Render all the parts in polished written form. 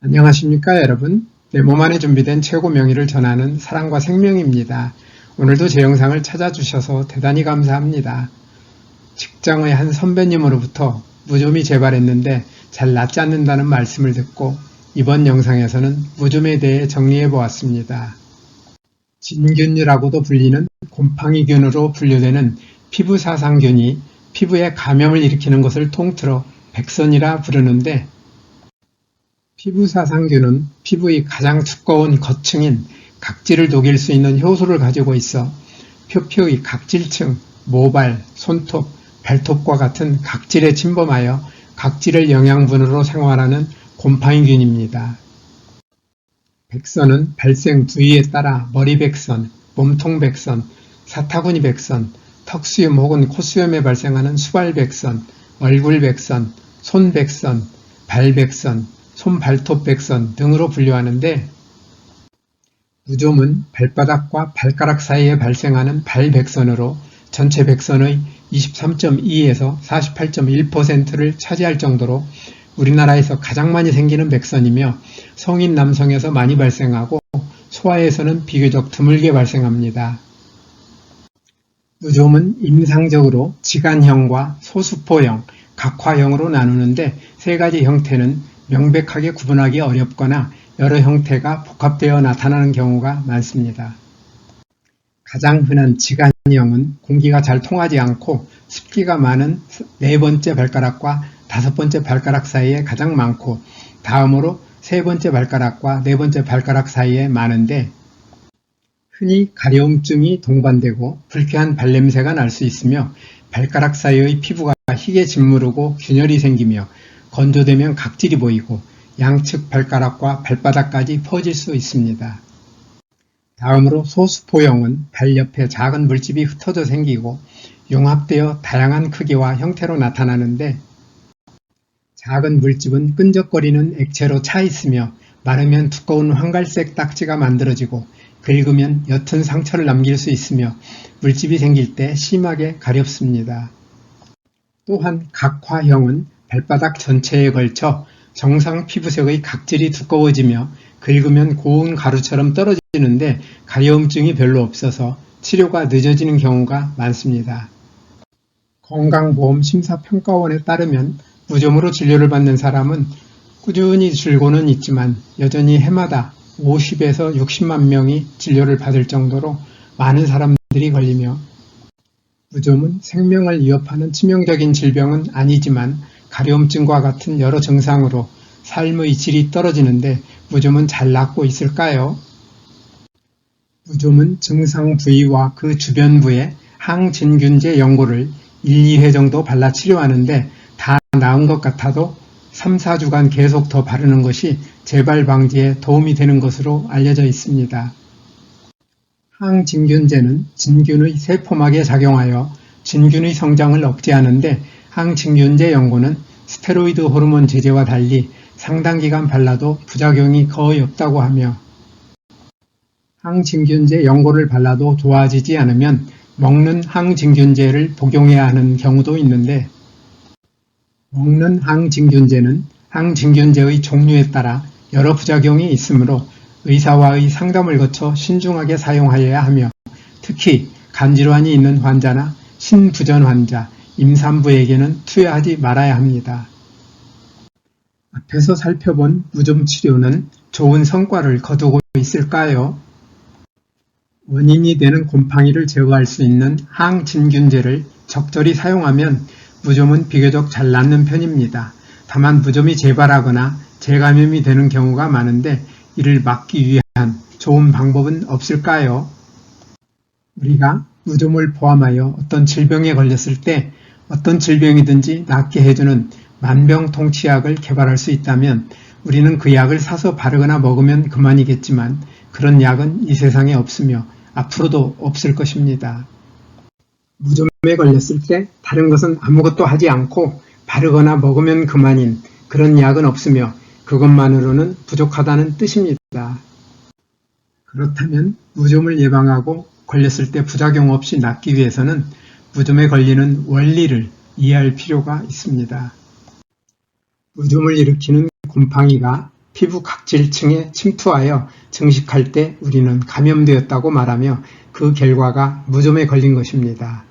안녕하십니까 여러분. 내 몸 안에 준비된 최고 명의를 전하는 사랑과 생명입니다. 오늘도 제 영상을 찾아주셔서 대단히 감사합니다. 직장의 한 선배님으로부터 무좀이 재발했는데 잘 낫지 않는다는 말씀을 듣고 이번 영상에서는 무좀에 대해 정리해 보았습니다. 진균이라고도 불리는 곰팡이균으로 분류되는 피부사상균이 피부에 감염을 일으키는 것을 통틀어 백선이라 부르는데, 피부사상균은 피부의 가장 두꺼운 겉층인 각질을 녹일 수 있는 효소를 가지고 있어 표피의 각질층, 모발, 손톱, 발톱과 같은 각질에 침범하여 각질을 영양분으로 생활하는 곰팡이균입니다. 백선은 발생 부위에 따라 머리백선, 몸통백선, 사타구니백선, 턱수염 혹은 콧수염에 발생하는 수발백선, 얼굴백선, 손백선, 발백선, 손발톱백선 등으로 분류하는데, 무좀은 발바닥과 발가락 사이에 발생하는 발백선으로 전체 백선의 23.2에서 48.1%를 차지할 정도로 우리나라에서 가장 많이 생기는 백선이며, 성인 남성에서 많이 발생하고 소아에서는 비교적 드물게 발생합니다. 무좀은 임상적으로 지간형과 소수포형, 각화형으로 나누는데, 세 가지 형태는 명백하게 구분하기 어렵거나 여러 형태가 복합되어 나타나는 경우가 많습니다. 가장 흔한 지간형은 공기가 잘 통하지 않고 습기가 많은 네 번째 발가락과 다섯 번째 발가락 사이에 가장 많고, 다음으로 세 번째 발가락과 네 번째 발가락 사이에 많은데, 흔히 가려움증이 동반되고 불쾌한 발냄새가 날 수 있으며, 발가락 사이의 피부가 희게 짓무르고 균열이 생기며 건조되면 각질이 보이고 양측 발가락과 발바닥까지 퍼질 수 있습니다. 다음으로 소수포형은 발 옆에 작은 물집이 흩어져 생기고 융합되어 다양한 크기와 형태로 나타나는데, 작은 물집은 끈적거리는 액체로 차 있으며 마르면 두꺼운 황갈색 딱지가 만들어지고 긁으면 옅은 상처를 남길 수 있으며 물집이 생길 때 심하게 가렵습니다. 또한 각화형은 발바닥 전체에 걸쳐 정상 피부색의 각질이 두꺼워지며 긁으면 고운 가루처럼 떨어지는데 가려움증이 별로 없어서 치료가 늦어지는 경우가 많습니다. 건강보험심사평가원에 따르면 무좀으로 진료를 받는 사람은 꾸준히 줄고는 있지만 여전히 해마다 50에서 60만 명이 진료를 받을 정도로 많은 사람들이 걸리며, 무좀은 생명을 위협하는 치명적인 질병은 아니지만 가려움증과 같은 여러 증상으로 삶의 질이 떨어지는데 무좀은 잘 낫고 있을까요? 무좀은 증상 부위와 그 주변부에 항진균제 연고를 1, 2회 정도 발라 치료하는데, 다 나은 것 같아도 3, 4주간 계속 더 바르는 것이 재발 방지에 도움이 되는 것으로 알려져 있습니다. 항진균제는 진균의 세포막에 작용하여 진균의 성장을 억제하는데, 항진균제 연고는 스테로이드 호르몬 제제와 달리 상당 기간 발라도 부작용이 거의 없다고 하며, 항진균제 연고를 발라도 좋아지지 않으면 먹는 항진균제를 복용해야 하는 경우도 있는데, 먹는 항진균제는 항진균제의 종류에 따라 여러 부작용이 있으므로 의사와의 상담을 거쳐 신중하게 사용하여야 하며, 특히 간질환이 있는 환자나 신부전 환자, 임산부에게는 투여하지 말아야 합니다. 앞에서 살펴본 무좀 치료는 좋은 성과를 거두고 있을까요? 원인이 되는 곰팡이를 제거할 수 있는 항진균제를 적절히 사용하면 무좀은 비교적 잘 낫는 편입니다. 다만 무좀이 재발하거나 재감염이 되는 경우가 많은데, 이를 막기 위한 좋은 방법은 없을까요? 우리가 무좀을 포함하여 어떤 질병에 걸렸을 때 어떤 질병이든지 낫게 해주는 만병통치약을 개발할 수 있다면 우리는 그 약을 사서 바르거나 먹으면 그만이겠지만, 그런 약은 이 세상에 없으며 앞으로도 없을 것입니다. 무좀에 걸렸을 때 다른 것은 아무것도 하지 않고 바르거나 먹으면 그만인 그런 약은 없으며 그것만으로는 부족하다는 뜻입니다. 그렇다면 무좀을 예방하고 걸렸을 때 부작용 없이 낫기 위해서는 무좀에 걸리는 원리를 이해할 필요가 있습니다. 무좀을 일으키는 곰팡이가 피부 각질층에 침투하여 증식할 때 우리는 감염되었다고 말하며 그 결과가 무좀에 걸린 것입니다.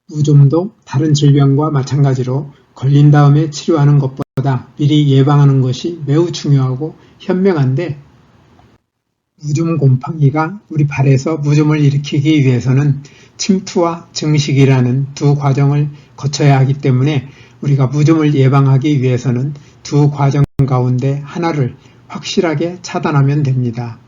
무좀도 다른 질병과 마찬가지로 걸린 다음에 치료하는 것보다 미리 예방하는 것이 매우 중요하고 현명한데, 무좀 곰팡이가 우리 발에서 무좀을 일으키기 위해서는 침투와 증식이라는 두 과정을 거쳐야 하기 때문에 우리가 무좀을 예방하기 위해서는 두 과정 가운데 하나를 확실하게 차단하면 됩니다.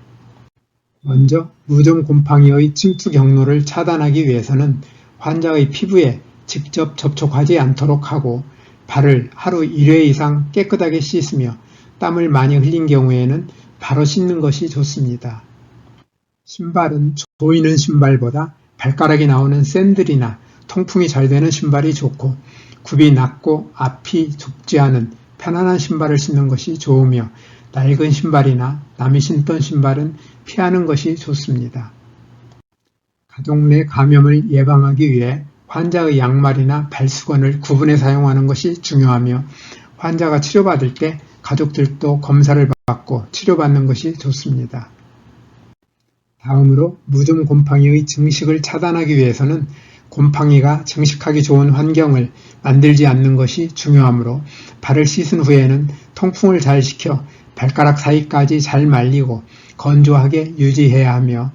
먼저 무좀 곰팡이의 침투 경로를 차단하기 위해서는 환자의 피부에 직접 접촉하지 않도록 하고 발을 하루 1회 이상 깨끗하게 씻으며 땀을 많이 흘린 경우에는 바로 씻는 것이 좋습니다. 신발은 조이는 신발보다 발가락이 나오는 샌들이나 통풍이 잘 되는 신발이 좋고, 굽이 낮고 앞이 좁지 않은 편안한 신발을 신는 것이 좋으며, 낡은 신발이나 남이 신던 신발은 피하는 것이 좋습니다. 가족 내 감염을 예방하기 위해 환자의 양말이나 발수건을 구분해 사용하는 것이 중요하며, 환자가 치료받을 때 가족들도 검사를 받고 치료받는 것이 좋습니다. 다음으로 무좀 곰팡이의 증식을 차단하기 위해서는 곰팡이가 증식하기 좋은 환경을 만들지 않는 것이 중요하므로 발을 씻은 후에는 통풍을 잘 시켜 발가락 사이까지 잘 말리고 건조하게 유지해야 하며,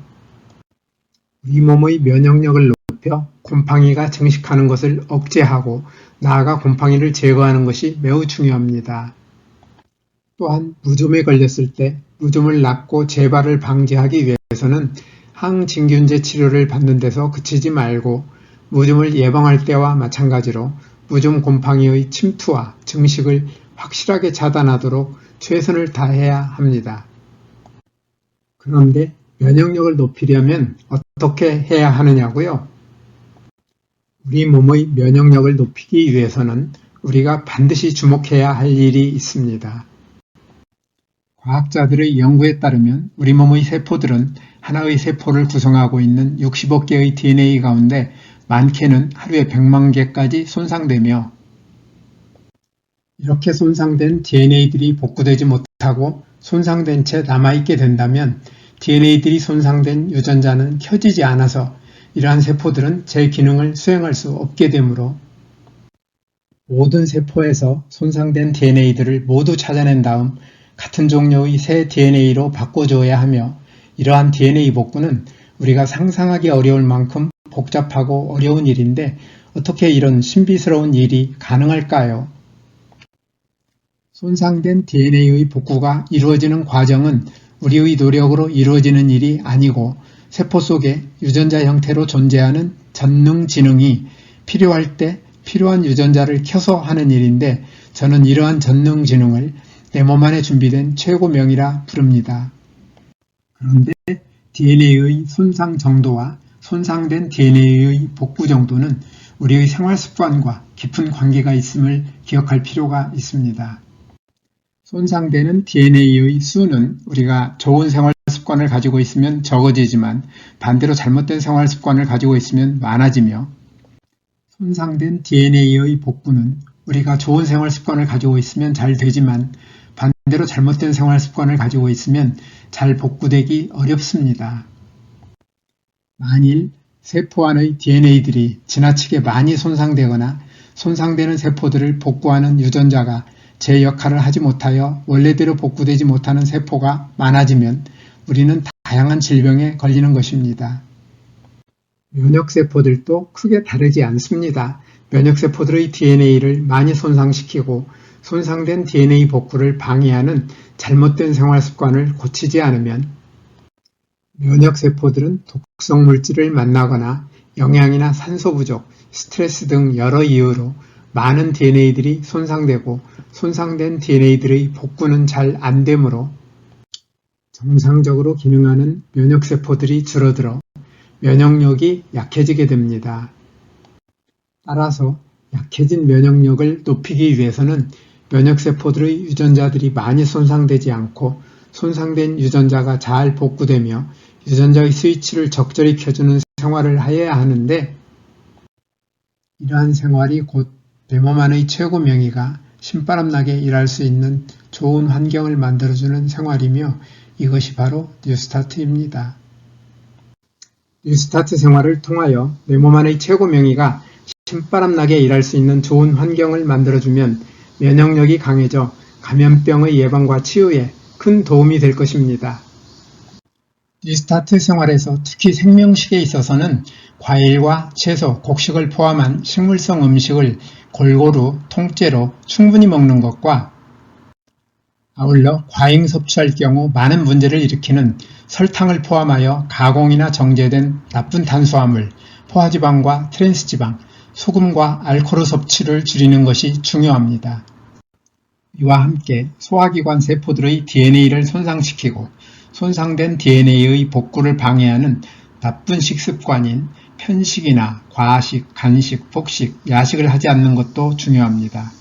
우리 몸의 면역력을 높여 곰팡이가 증식하는 것을 억제하고 나아가 곰팡이를 제거하는 것이 매우 중요합니다. 또한 무좀에 걸렸을 때 무좀을 낫고 재발을 방지하기 위해서는 항진균제 치료를 받는 데서 그치지 말고 무좀을 예방할 때와 마찬가지로 무좀 곰팡이의 침투와 증식을 확실하게 차단하도록 최선을 다해야 합니다. 그런데 면역력을 높이려면 어떻게 해야 하느냐고요? 우리 몸의 면역력을 높이기 위해서는 우리가 반드시 주목해야 할 일이 있습니다. 과학자들의 연구에 따르면 우리 몸의 세포들은 하나의 세포를 구성하고 있는 60억 개의 DNA 가운데 많게는 하루에 100만 개까지 손상되며, 이렇게 손상된 DNA들이 복구되지 못하고 손상된 채 남아있게 된다면 DNA들이 손상된 유전자는 켜지지 않아서 이러한 세포들은 제 기능을 수행할 수 없게 되므로 모든 세포에서 손상된 DNA들을 모두 찾아낸 다음 같은 종류의 새 DNA로 바꿔줘야 하며, 이러한 DNA 복구는 우리가 상상하기 어려울 만큼 복잡하고 어려운 일인데 어떻게 이런 신비스러운 일이 가능할까요? 손상된 DNA의 복구가 이루어지는 과정은 우리의 노력으로 이루어지는 일이 아니고 세포 속에 유전자 형태로 존재하는 전능지능이 필요할 때 필요한 유전자를 켜서 하는 일인데, 저는 이러한 전능지능을 내 몸 안에 준비된 최고명이라 부릅니다. 그런데 DNA의 손상 정도와 손상된 DNA의 복구 정도는 우리의 생활 습관과 깊은 관계가 있음을 기억할 필요가 있습니다. 손상되는 DNA의 수는 우리가 좋은 생활 습관을 가지고 있으면 적어지지만 반대로 잘못된 생활 습관을 가지고 있으면 많아지며, 손상된 DNA의 복구는 우리가 좋은 생활 습관을 가지고 있으면 잘 되지만 반대로 잘못된 생활 습관을 가지고 있으면 잘 복구되기 어렵습니다. 만일 세포 안의 DNA들이 지나치게 많이 손상되거나 손상되는 세포들을 복구하는 유전자가 제 역할을 하지 못하여 원래대로 복구되지 못하는 세포가 많아지면 우리는 다양한 질병에 걸리는 것입니다. 면역세포들도 크게 다르지 않습니다. 면역세포들의 DNA를 많이 손상시키고 손상된 DNA 복구를 방해하는 잘못된 생활습관을 고치지 않으면 면역세포들은 독성 물질을 만나거나 영양이나 산소 부족, 스트레스 등 여러 이유로 많은 DNA들이 손상되고 손상된 DNA들의 복구는 잘 안되므로 정상적으로 기능하는 면역세포들이 줄어들어 면역력이 약해지게 됩니다. 따라서 약해진 면역력을 높이기 위해서는 면역세포들의 유전자들이 많이 손상되지 않고 손상된 유전자가 잘 복구되며 유전자의 스위치를 적절히 켜주는 생활을 해야 하는데, 이러한 생활이 곧 내 몸 안의 최고 명의가 신바람나게 일할 수 있는 좋은 환경을 만들어주는 생활이며 이것이 바로 뉴스타트입니다. 뉴스타트 생활을 통하여 내 몸 안의 최고 명의가 신바람나게 일할 수 있는 좋은 환경을 만들어주면 면역력이 강해져 감염병의 예방과 치유에 큰 도움이 될 것입니다. 뉴스타트 생활에서 특히 생명식에 있어서는 과일과 채소, 곡식을 포함한 식물성 음식을 골고루 통째로 충분히 먹는 것과 아울러 과잉 섭취할 경우 많은 문제를 일으키는 설탕을 포함하여 가공이나 정제된 나쁜 탄수화물, 포화지방과 트랜스지방, 소금과 알코올 섭취를 줄이는 것이 중요합니다. 이와 함께 소화기관 세포들의 DNA를 손상시키고 손상된 DNA의 복구를 방해하는 나쁜 식습관인 편식이나 과식, 간식, 폭식, 야식을 하지 않는 것도 중요합니다.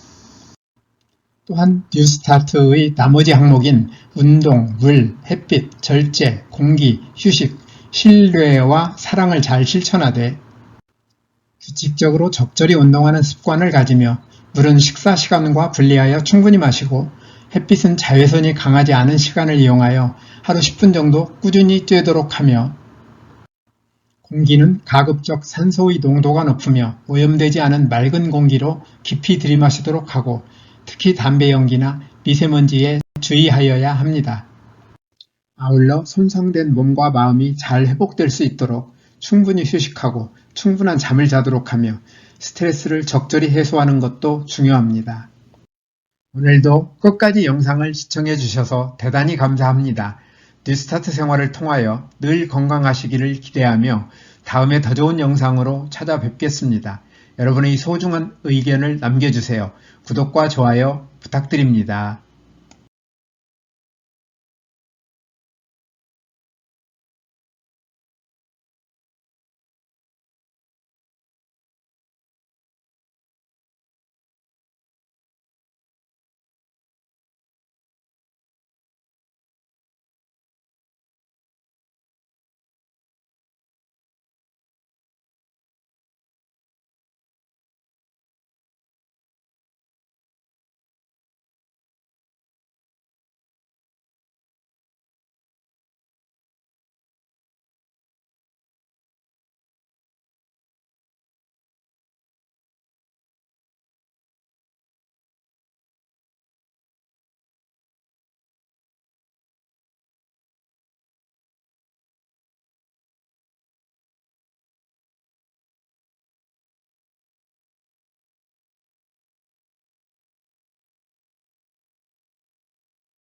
또한 뉴스타트의 나머지 항목인 운동, 물, 햇빛, 절제, 공기, 휴식, 신뢰와 사랑을 잘 실천하되 규칙적으로 적절히 운동하는 습관을 가지며 물은 식사 시간과 분리하여 충분히 마시고 햇빛은 자외선이 강하지 않은 시간을 이용하여 하루 10분 정도 꾸준히 쬐도록 하며 공기는 가급적 산소의 농도가 높으며 오염되지 않은 맑은 공기로 깊이 들이마시도록 하고 특히 담배 연기나 미세먼지에 주의하여야 합니다. 아울러 손상된 몸과 마음이 잘 회복될 수 있도록 충분히 휴식하고 충분한 잠을 자도록 하며 스트레스를 적절히 해소하는 것도 중요합니다. 오늘도 끝까지 영상을 시청해 주셔서 대단히 감사합니다. 뉴스타트 생활을 통하여 늘 건강하시기를 기대하며 다음에 더 좋은 영상으로 찾아뵙겠습니다. 여러분의 소중한 의견을 남겨주세요. 구독과 좋아요 부탁드립니다.